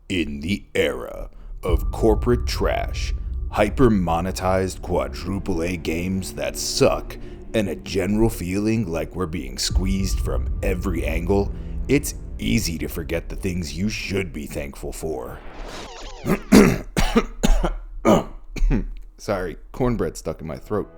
In the era of corporate trash, hyper-monetized quadruple A games that suck, and a general feeling like we're being squeezed from every angle, it's easy to forget the things you should be thankful for. Sorry, cornbread stuck in my throat.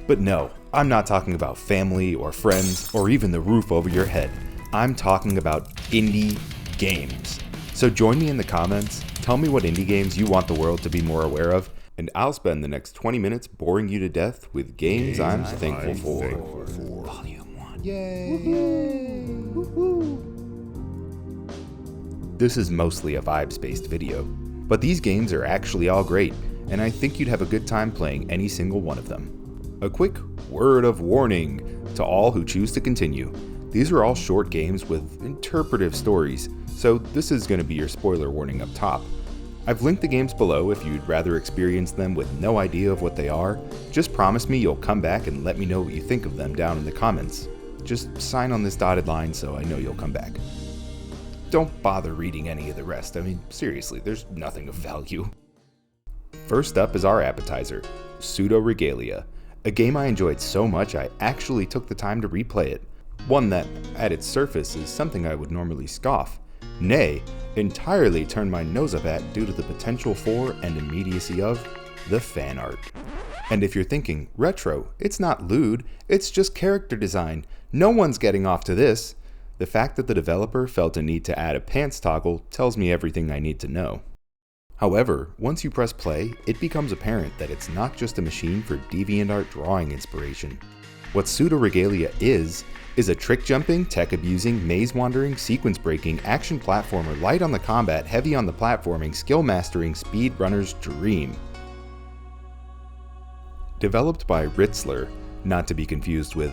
But no, I'm not talking about family or friends or even the roof over your head. I'm talking about indie games. So join me in the comments, tell me what indie games you want the world to be more aware of, and I'll spend the next 20 minutes boring you to death with games I'm thankful for. Volume 1. Yay! Woo-hoo. This is mostly a vibes-based video, but these games are actually all great, and I think you'd have a good time playing any single one of them. A quick word of warning to all who choose to continue. These are all short games with interpretive stories, so this is going to be your spoiler warning up top. I've linked the games below if you'd rather experience them with no idea of what they are. Just promise me you'll come back and let me know what you think of them down in the comments. Just sign on this dotted line so I know you'll come back. Don't bother reading any of the rest. I mean, seriously, there's nothing of value. First up is our appetizer, Pseudoregalia, a game I enjoyed so much I actually took the time to replay it. One that, at its surface, is something I would normally scoff. Nay, entirely turn my nose up at due to the potential for and immediacy of the fan art. And if you're thinking, retro, it's not lewd, it's just character design, no one's getting off to this, the fact that the developer felt a need to add a pants toggle tells me everything I need to know. However, once you press play, it becomes apparent that it's not just a machine for DeviantArt drawing inspiration. What Pseudoregalia is a trick-jumping, tech-abusing, maze-wandering, sequence-breaking, action platformer light on the combat, heavy on the platforming, skill-mastering speedrunner's dream. Developed by Ritzler, not to be confused with...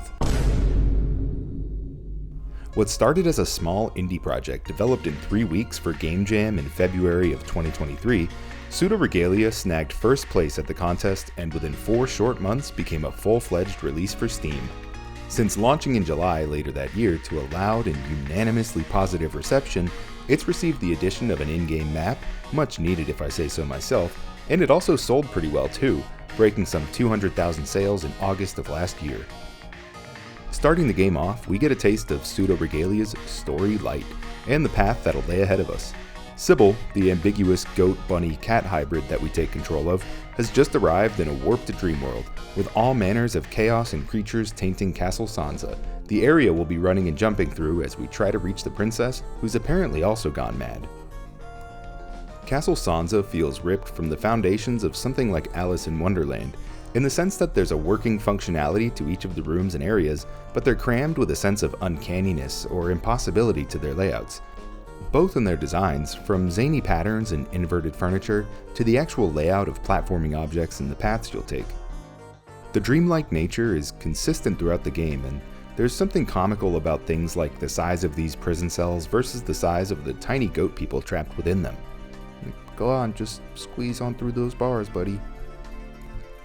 What started as a small indie project developed in 3 weeks for Game Jam in February of 2023, Pseudoregalia snagged first place at the contest and within 4 short months became a full-fledged release for Steam. Since launching in July later that year to a loud and unanimously positive reception, it's received the addition of an in-game map, much needed if I say so myself, and it also sold pretty well too, breaking some 200,000 sales in August of last year. Starting the game off, we get a taste of Pseudoregalia's story light, and the path that'll lay ahead of us. Sybil, the ambiguous goat-bunny-cat hybrid that we take control of, has just arrived in a warped dream world, with all manners of chaos and creatures tainting Castle Sansa, the area we'll be running and jumping through as we try to reach the princess, who's apparently also gone mad. Castle Sansa feels ripped from the foundations of something like Alice in Wonderland, in the sense that there's a working functionality to each of the rooms and areas, but they're crammed with a sense of uncanniness or impossibility to their layouts. Both in their designs, from zany patterns and inverted furniture to the actual layout of platforming objects and the paths you'll take. The dreamlike nature is consistent throughout the game, and there's something comical about things like the size of these prison cells versus the size of the tiny goat people trapped within them. Go on, just squeeze on through those bars, buddy.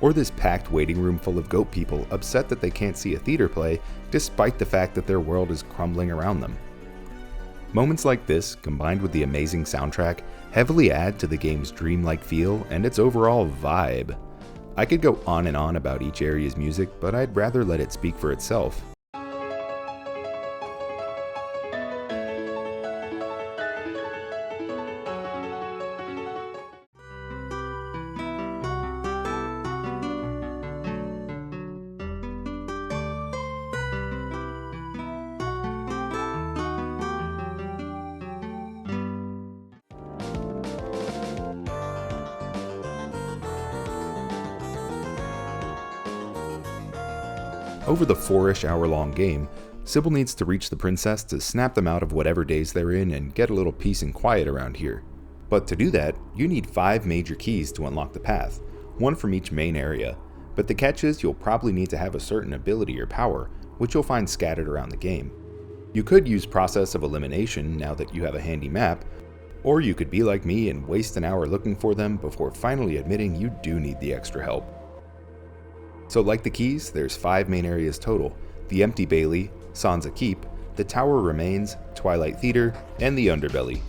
Or this packed waiting room full of goat people upset that they can't see a theater play despite the fact that their world is crumbling around them. Moments like this, combined with the amazing soundtrack, heavily add to the game's dreamlike feel and its overall vibe. I could go on and on about each area's music, but I'd rather let it speak for itself. Over the 4-ish hour long game, Sybil needs to reach the princess to snap them out of whatever daze they're in and get a little peace and quiet around here. But to do that, you need 5 major keys to unlock the path, one from each main area. But the catch is you'll probably need to have a certain ability or power, which you'll find scattered around the game. You could use process of elimination now that you have a handy map, or you could be like me and waste an hour looking for them before finally admitting you do need the extra help. So like the keys, there's 5 main areas total: the Empty Bailey, Sansa Keep, the Tower Remains, Twilight Theater, and the Underbelly.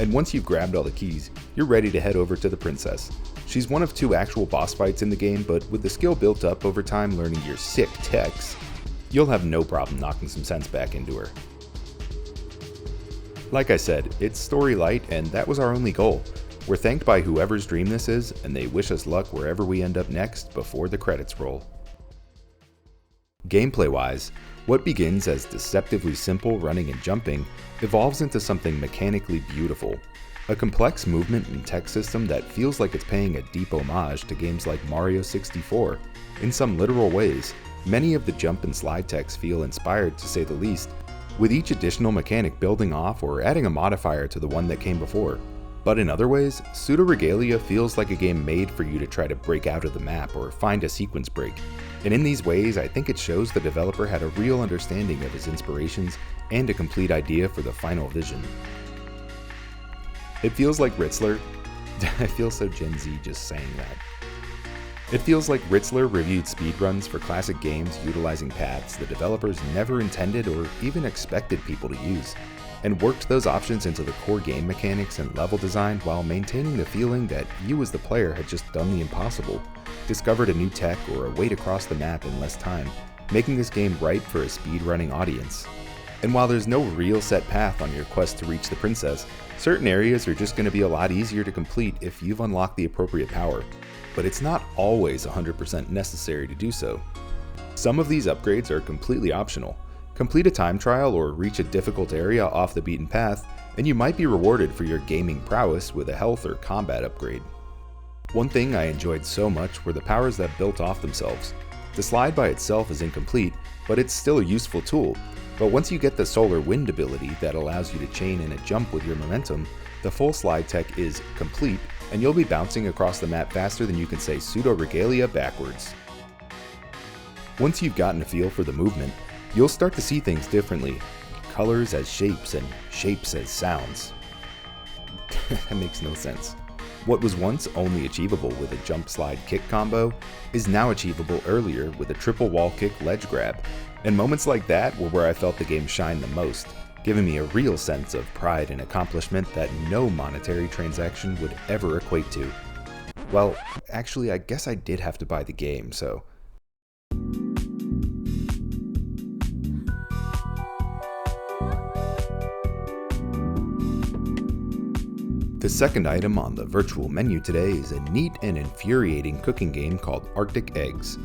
And once you've grabbed all the keys, you're ready to head over to the princess. She's one of 2 actual boss fights in the game, but with the skill built up over time learning your sick techs, you'll have no problem knocking some sense back into her. Like I said, it's story light, and that was our only goal. We're thanked by whoever's dream this is, and they wish us luck wherever we end up next before the credits roll. Gameplay-wise, what begins as deceptively simple running and jumping evolves into something mechanically beautiful. A complex movement and tech system that feels like it's paying a deep homage to games like Mario 64. In some literal ways, many of the jump and slide techs feel inspired to say the least, with each additional mechanic building off or adding a modifier to the one that came before. But in other ways, Pseudoregalia feels like a game made for you to try to break out of the map or find a sequence break. And in these ways, I think it shows the developer had a real understanding of his inspirations and a complete idea for the final vision. It feels like Ritzler. I feel so Gen Z just saying that. It feels like Ritzler reviewed speedruns for classic games utilizing paths the developers never intended or even expected people to use, and worked those options into the core game mechanics and level design while maintaining the feeling that you as the player had just done the impossible, discovered a new tech or a way to cross the map in less time, making this game ripe for a speedrunning audience. And while there's no real set path on your quest to reach the princess, certain areas are just going to be a lot easier to complete if you've unlocked the appropriate power. But it's not always 100% necessary to do so. Some of these upgrades are completely optional. Complete a time trial or reach a difficult area off the beaten path, and you might be rewarded for your gaming prowess with a health or combat upgrade. One thing I enjoyed so much were the powers that built off themselves. The slide by itself is incomplete, but it's still a useful tool. But once you get the solar wind ability that allows you to chain in a jump with your momentum, the full slide tech is complete, and you'll be bouncing across the map faster than you can say Pseudoregalia backwards. Once you've gotten a feel for the movement, you'll start to see things differently. Colors as shapes and shapes as sounds. That makes no sense. What was once only achievable with a jump slide kick combo is now achievable earlier with a triple wall kick ledge grab, and moments like that were where I felt the game shine the most, giving me a real sense of pride and accomplishment that no monetary transaction would ever equate to. Well, actually I guess I did have to buy the game, so... The second item on the virtual menu today is a neat and infuriating cooking game called Arctic Eggs.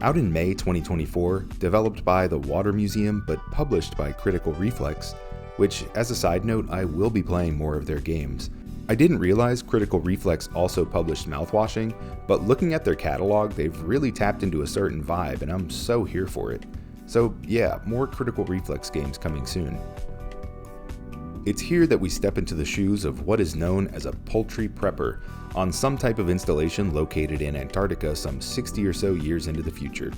Out in May 2024, developed by the Water Museum but published by Critical Reflex, which, as a side note, I will be playing more of their games. I didn't realize Critical Reflex also published Mouthwashing, but looking at their catalog, they've really tapped into a certain vibe, and I'm so here for it. So yeah, more Critical Reflex games coming soon. It's here that we step into the shoes of what is known as a poultry prepper on some type of installation located in Antarctica some 60 or so years into the future.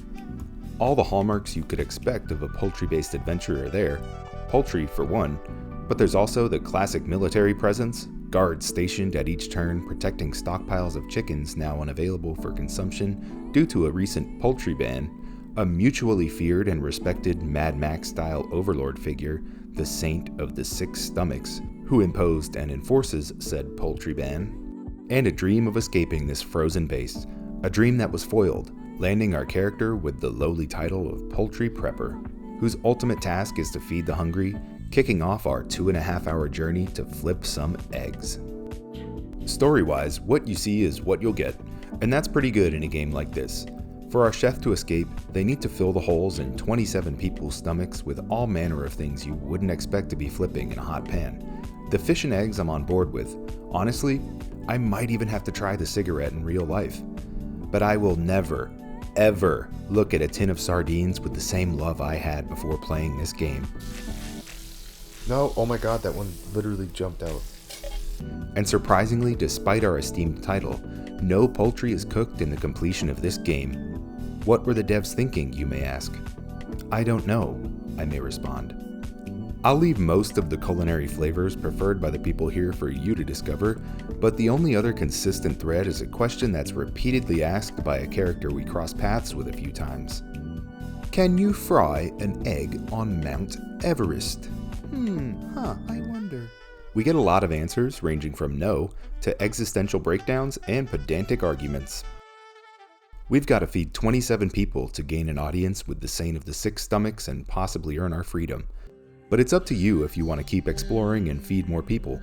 All the hallmarks you could expect of a poultry-based adventure are there, poultry for one, but there's also the classic military presence, guards stationed at each turn protecting stockpiles of chickens now unavailable for consumption due to a recent poultry ban, a mutually feared and respected Mad Max-style overlord figure, the Saint of the Six Stomachs, who imposed and enforces said poultry ban, and a dream of escaping this frozen base, a dream that was foiled, landing our character with the lowly title of Poultry Prepper, whose ultimate task is to feed the hungry, kicking off our 2.5-hour journey to flip some eggs. Story-wise, what you see is what you'll get, and that's pretty good in a game like this. For our chef to escape, they need to fill the holes in 27 people's stomachs with all manner of things you wouldn't expect to be flipping in a hot pan. The fish and eggs I'm on board with. Honestly, I might even have to try the cigarette in real life. But I will never, ever look at a tin of sardines with the same love I had before playing this game. No, oh my god, that one literally jumped out. And surprisingly, despite our esteemed title, no poultry is cooked in the completion of this game. What were the devs thinking, you may ask? I don't know, I may respond. I'll leave most of the culinary flavors preferred by the people here for you to discover, but the only other consistent thread is a question that's repeatedly asked by a character we cross paths with a few times. Can you fry an egg on Mount Everest? I wonder. We get a lot of answers ranging from no to existential breakdowns and pedantic arguments. We've got to feed 27 people to gain an audience with the sane of the 6 stomachs and possibly earn our freedom. But it's up to you if you want to keep exploring and feed more people.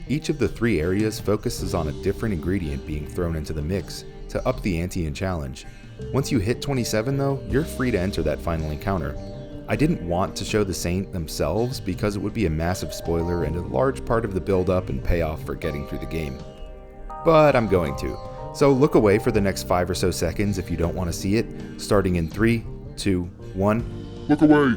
Each of the 3 areas focuses on a different ingredient being thrown into the mix to up the ante and challenge. Once you hit 27 though, you're free to enter that final encounter. I didn't want to show the Saint themselves because it would be a massive spoiler and a large part of the build-up and payoff for getting through the game. But I'm going to. So look away for the next 5 or so seconds if you don't want to see it, starting in 3, 2, 1. Look away!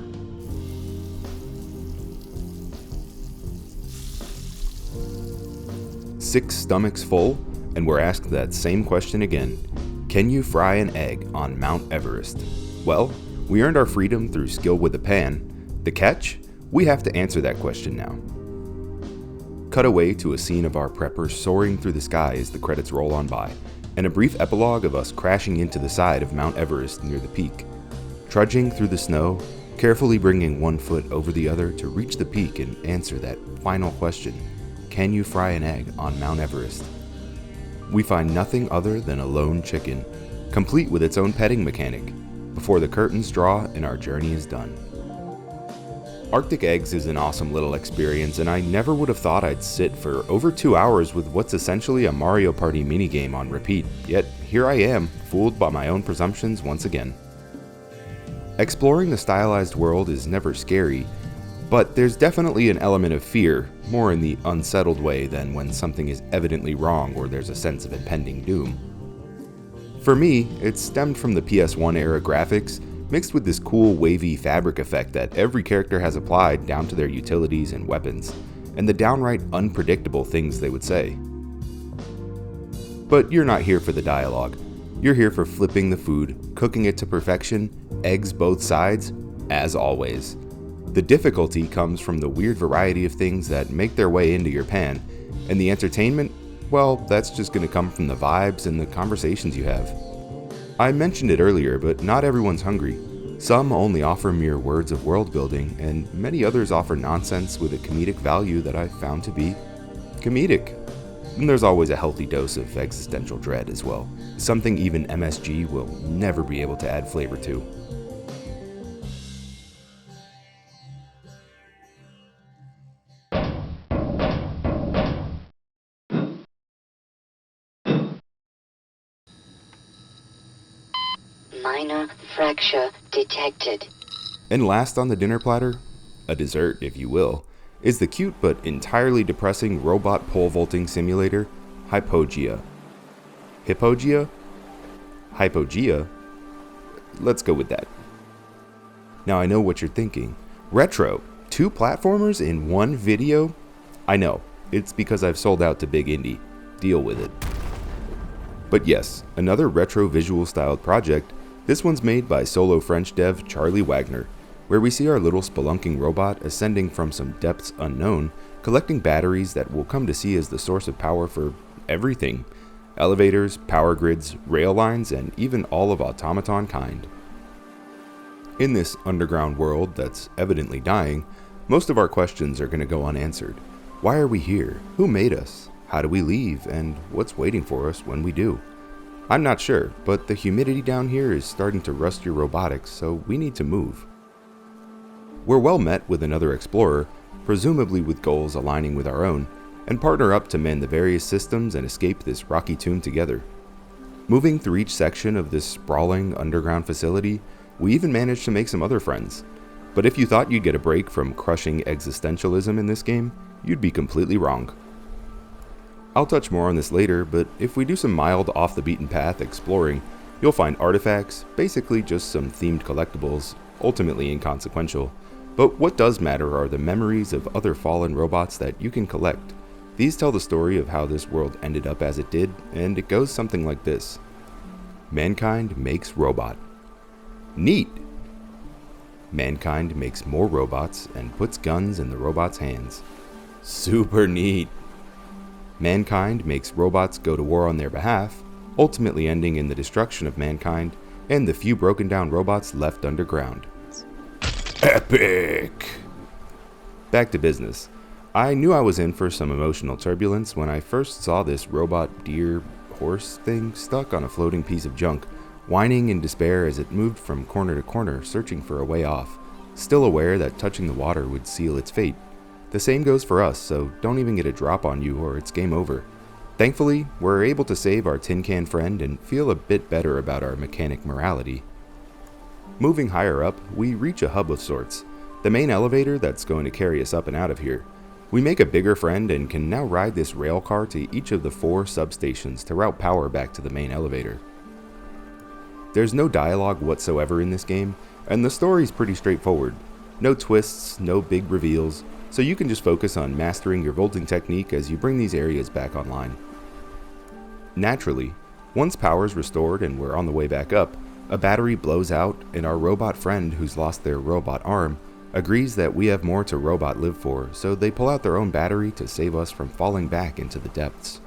Six stomachs full, and we're asked that same question again. Can you fry an egg on Mount Everest? Well, we earned our freedom through skill with a pan. The catch? We have to answer that question now. Cut away to a scene of our preppers soaring through the sky as the credits roll on by, and a brief epilogue of us crashing into the side of Mount Everest near the peak. Trudging through the snow, carefully bringing one foot over the other to reach the peak and answer that final question. Can you fry an egg on Mount Everest? We find nothing other than a lone chicken, complete with its own petting mechanic, before the curtains draw and our journey is done. Arctic Eggs is an awesome little experience, and I never would have thought I'd sit for over 2 hours with what's essentially a Mario Party minigame on repeat, yet here I am, fooled by my own presumptions once again. Exploring the stylized world is never scary, but there's definitely an element of fear, more in the unsettled way than when something is evidently wrong or there's a sense of impending doom. For me, it stemmed from the PS1 era graphics, mixed with this cool wavy fabric effect that every character has applied down to their utilities and weapons, and the downright unpredictable things they would say. But you're not here for the dialogue. You're here for flipping the food, cooking it to perfection, eggs both sides, as always. The difficulty comes from the weird variety of things that make their way into your pan, and the entertainment, well, that's just going to come from the vibes and the conversations you have. I mentioned it earlier, but not everyone's hungry. Some only offer mere words of world building, and many others offer nonsense with a comedic value that I found to be comedic. And there's always a healthy dose of existential dread as well, something even MSG will never be able to add flavor to. Minor fracture detected. And last on the dinner platter, a dessert if you will, is the cute but entirely depressing robot pole vaulting simulator, Hypogea. Hypogea? Hypogea? Let's go with that. Now I know what you're thinking. Retro, 2 platformers in one video? I know, it's because I've sold out to Big Indie. Deal with it. But yes, another retro visual styled project. This one's made by solo French dev Charlie Wagner, where we see our little spelunking robot ascending from some depths unknown, collecting batteries that we'll come to see as the source of power for everything. Elevators, power grids, rail lines, and even all of automaton kind. In this underground world that's evidently dying, most of our questions are going to go unanswered. Why are we here? Who made us? How do we leave? And what's waiting for us when we do? I'm not sure, but the humidity down here is starting to rust your robotics, so we need to move. We're well met with another explorer, presumably with goals aligning with our own, and partner up to mend the various systems and escape this rocky tomb together. Moving through each section of this sprawling underground facility, we even managed to make some other friends. But if you thought you'd get a break from crushing existentialism in this game, you'd be completely wrong. I'll touch more on this later, but if we do some mild off-the-beaten-path exploring, you'll find artifacts, basically just some themed collectibles, ultimately inconsequential. But what does matter are the memories of other fallen robots that you can collect. These tell the story of how this world ended up as it did, and it goes something like this. Mankind makes robot. Neat! Mankind makes more robots and puts guns in the robots' hands. Super neat! Mankind makes robots go to war on their behalf, ultimately ending in the destruction of mankind and the few broken down robots left underground. Epic! Back to business. I knew I was in for some emotional turbulence when I first saw this robot deer horse thing stuck on a floating piece of junk, whining in despair as it moved from corner to corner, searching for a way off, still aware that touching the water would seal its fate. The same goes for us, so don't even get a drop on you or it's game over. Thankfully, we're able to save our tin can friend and feel a bit better about our mechanic morality. Moving higher up, we reach a hub of sorts, the main elevator that's going to carry us up and out of here. We make a bigger friend and can now ride this rail car to each of the 4 substations to route power back to the main elevator. There's no dialogue whatsoever in this game, and the story's pretty straightforward. No twists, no big reveals, so you can just focus on mastering your vaulting technique as you bring these areas back online. Naturally, once power's restored and we're on the way back up, a battery blows out and our robot friend who's lost their robot arm agrees that we have more to robot live for, so they pull out their own battery to save us from falling back into the depths.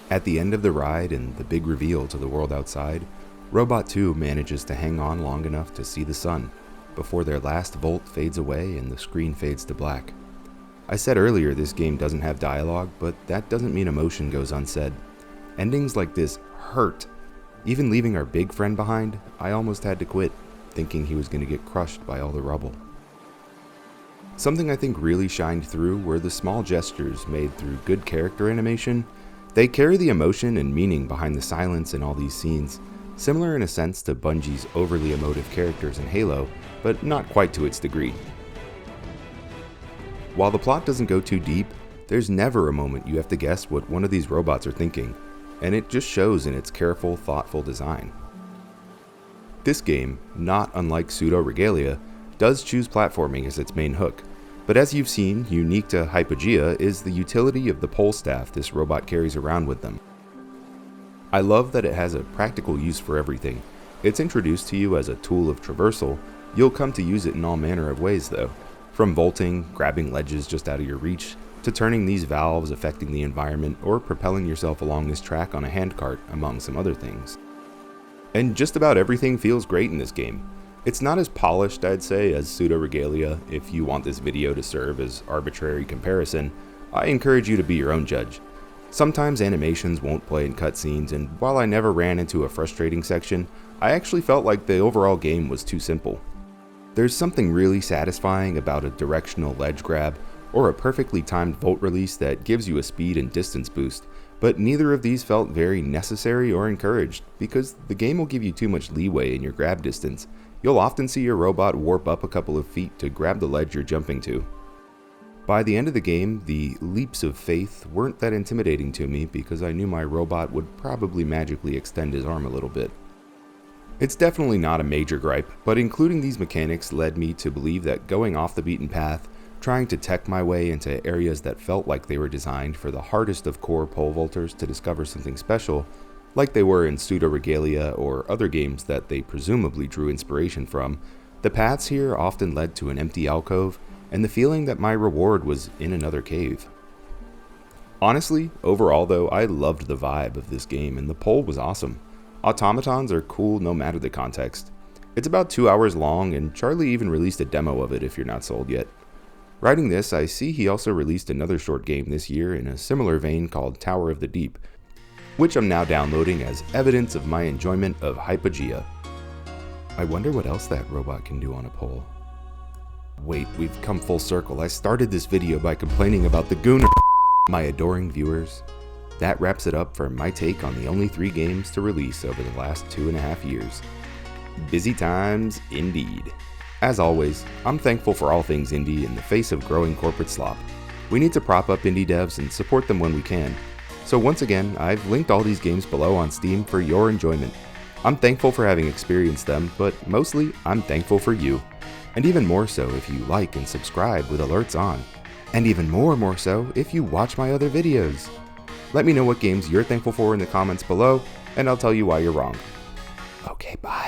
At the end of the ride and the big reveal to the world outside, Robot 2 manages to hang on long enough to see the sun, before their last volt fades away and the screen fades to black. I said earlier this game doesn't have dialogue, but that doesn't mean emotion goes unsaid. Endings like this hurt. Even leaving our big friend behind, I almost had to quit, thinking he was going to get crushed by all the rubble. Something I think really shined through were the small gestures made through good character animation. They carry the emotion and meaning behind the silence in all these scenes, similar in a sense to Bungie's overly emotive characters in Halo, but not quite to its degree. While the plot doesn't go too deep, there's never a moment you have to guess what one of these robots are thinking, and it just shows in its careful, thoughtful design. This game, not unlike Pseudoregalia, does choose platforming as its main hook, but as you've seen, unique to Hypogea is the utility of the pole staff this robot carries around with them. I love that it has a practical use for everything. It's introduced to you as a tool of traversal. You'll come to use it in all manner of ways though, from vaulting, grabbing ledges just out of your reach, to turning these valves affecting the environment, or propelling yourself along this track on a handcart, among some other things. And just about everything feels great in this game. It's not as polished, I'd say, as Pseudoregalia. If you want this video to serve as arbitrary comparison, I encourage you to be your own judge. Sometimes animations won't play in cutscenes, and while I never ran into a frustrating section, I actually felt like the overall game was too simple. There's something really satisfying about a directional ledge grab, or a perfectly timed vault release that gives you a speed and distance boost, but neither of these felt very necessary or encouraged, because the game will give you too much leeway in your grab distance. You'll often see your robot warp up a couple of feet to grab the ledge you're jumping to. By the end of the game, the leaps of faith weren't that intimidating to me because I knew my robot would probably magically extend his arm a little bit. It's definitely not a major gripe, but including these mechanics led me to believe that going off the beaten path, trying to tech my way into areas that felt like they were designed for the hardest of core pole vaulters to discover something special, like they were in Pseudoregalia or other games that they presumably drew inspiration from, the paths here often led to an empty alcove and the feeling that my reward was in another cave. Honestly, overall though, I loved the vibe of this game and the pole was awesome. Automatons are cool no matter the context. It's about 2 hours long and Charlie even released a demo of it if you're not sold yet. Writing this, I see he also released another short game this year in a similar vein called Tower of the Deep, which I'm now downloading as evidence of my enjoyment of Hypogea. I wonder what else that robot can do on a pole. Wait, we've come full circle. I started this video by complaining about the gooner. My adoring viewers, that wraps it up for my take on the only 3 games to release over the last 2.5 years. Busy times indeed. As always, I'm thankful for all things indie in the face of growing corporate slop. We need to prop up indie devs and support them when we can. So once again, I've linked all these games below on Steam for your enjoyment. I'm thankful for having experienced them, but mostly I'm thankful for you. And even more so if you like and subscribe with alerts on. And even more so if you watch my other videos. Let me know what games you're thankful for in the comments below, and I'll tell you why you're wrong. Okay, bye.